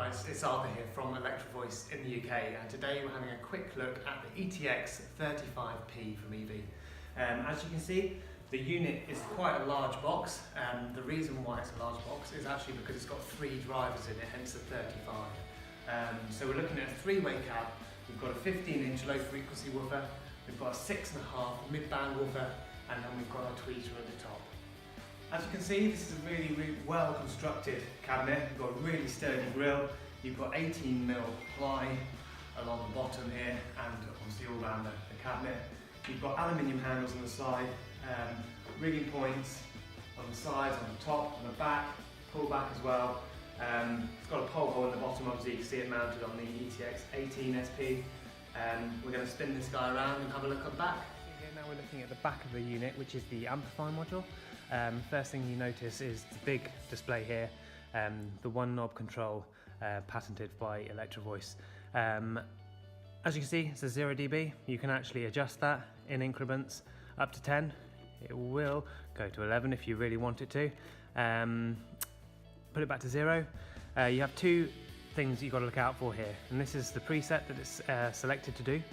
guys, it's Arthur here from Electro-Voice in the UK, and today we're having a quick look at the ETX-35P from EV. As you can see, the unit is quite a large box. The reason why it's a large box is actually because it's got 3 drivers in it, hence the 35. So we're looking at a 3-way cab. We've got a 15-inch low frequency woofer, we've got a 6.5 mid-band woofer, and then we've got a tweeter at the top. As you can see, this is a really well constructed cabinet. You've got a really sturdy grille, you've got 18mm ply along the bottom here and obviously all around the cabinet. You've got aluminium handles on the side, rigging points on the sides, on the top, on the back, pull back as well. It's got a pole hole in the bottom, obviously you can see it mounted on the ETX-18SP. We're going to spin this guy around and have a look at the back. Here now we're looking at the back of the unit, which is the amplifier module. First thing you notice is the big display here, the one knob control patented by Electro-Voice. As you can see, it's a 0 dB. You can actually adjust that in increments up to 10. It will go to 11 if you really want it to. Put it back to 0. You have 2 things you've got to look out for here, and this is the preset that it's selected to do,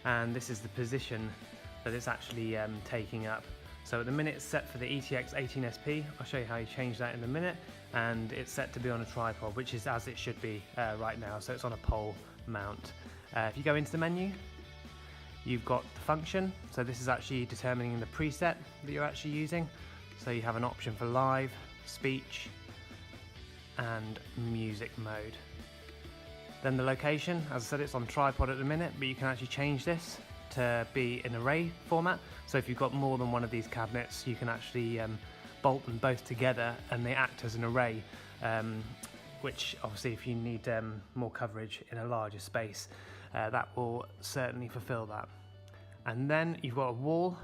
and this is the position that it's actually taking up. So at the minute it's set for the ETX-18SP. I'll show you how you change that in a minute, and it's set to be on a tripod, which is as it should be right now, so it's on a pole mount. If you go into the menu, you've got the function, so this is actually determining the preset that you're actually using. So you have an option for live, speech, and music mode. Then the location, as I said, it's on tripod at the minute, but you can actually change this to be an array format. So if you've got more than one of these cabinets, you can actually bolt them both together and they act as an array, which obviously if you need more coverage in a larger space, that will certainly fulfill that. And then you've got a wall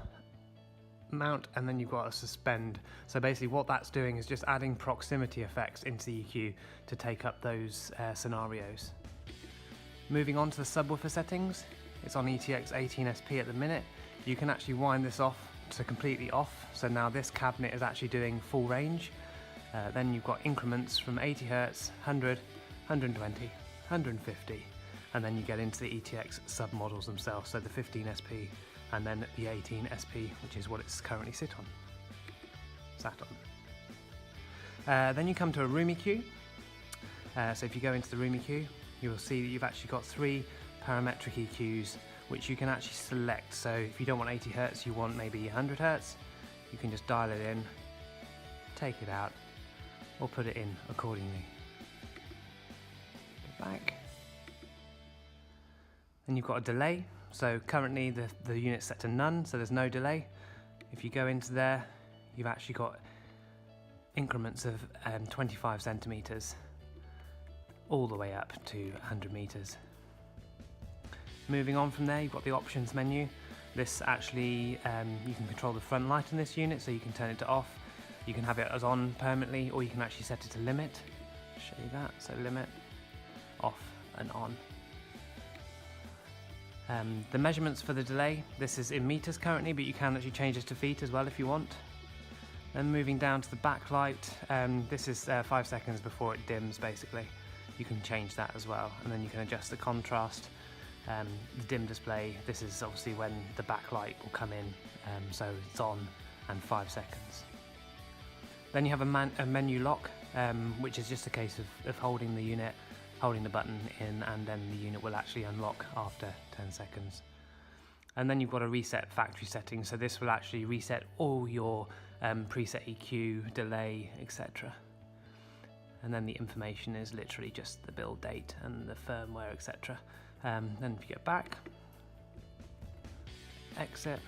mount, and then you've got a suspend. So basically what that's doing is just adding proximity effects into the EQ to take up those scenarios. Moving on to the subwoofer settings, it's on ETX-18SP at the minute. You can actually wind this off to completely off, so now this cabinet is actually doing full range. Then you've got increments from 80 Hz, 100, 120, 150, and then you get into the ETX submodels themselves, so the 15SP and then the 18SP, which is what it's currently sat on. Then you come to a room EQ. So if you go into the room EQ, you will see that you've actually got 3 parametric EQs which you can actually select. So if you don't want 80 Hz, you want maybe 100 Hz, you can just dial it in, take it out, or put it in accordingly. Back. Then you've got a delay. So currently the unit's set to none, so there's no delay. If you go into there, you've actually got increments of 25 centimeters all the way up to 100 meters. Moving on from there, you've got the options menu. This actually, you can control the front light in this unit, so you can turn it to off. You can have it as on permanently, or you can actually set it to limit. I'll show you that, so limit, off and on. The measurements for the delay, this is in meters currently, but you can actually change this to feet as well if you want. Then moving down to the backlight, this is 5 seconds before it dims basically. You can change that as well, and then you can adjust the contrast. The dim display, this is obviously when the backlight will come in, so it's on and 5 seconds. Then you have a menu lock, which is just a case of holding the unit, holding the button in, and then the unit will actually unlock after 10 seconds. And then you've got a reset factory settings, so this will actually reset all your preset EQ, delay, etc. And then the information is literally just the build date and the firmware, etc. Then if you get back, exit,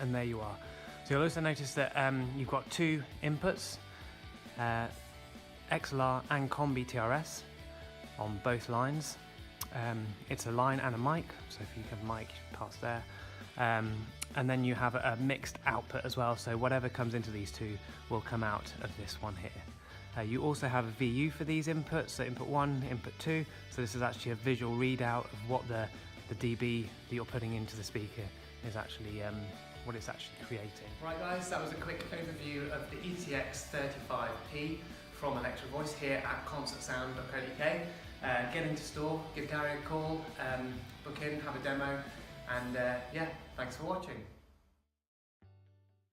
and there you are. So you'll also notice that you've got 2 inputs, XLR and Combi TRS on both lines. It's a line and a mic, so if you have a mic, pass there. And then you have a mixed output as well, so whatever comes into these 2 will come out of this one here. You also have a VU for these inputs, so input 1, input 2, so this is actually a visual readout of what the dB that you're putting into the speaker is actually what it's actually creating. Right guys, that was a quick overview of the ETX-35P. from Electro-Voice here at concertsound.co.uk. Get into store, give Gary a call, book in, have a demo, and yeah, thanks for watching.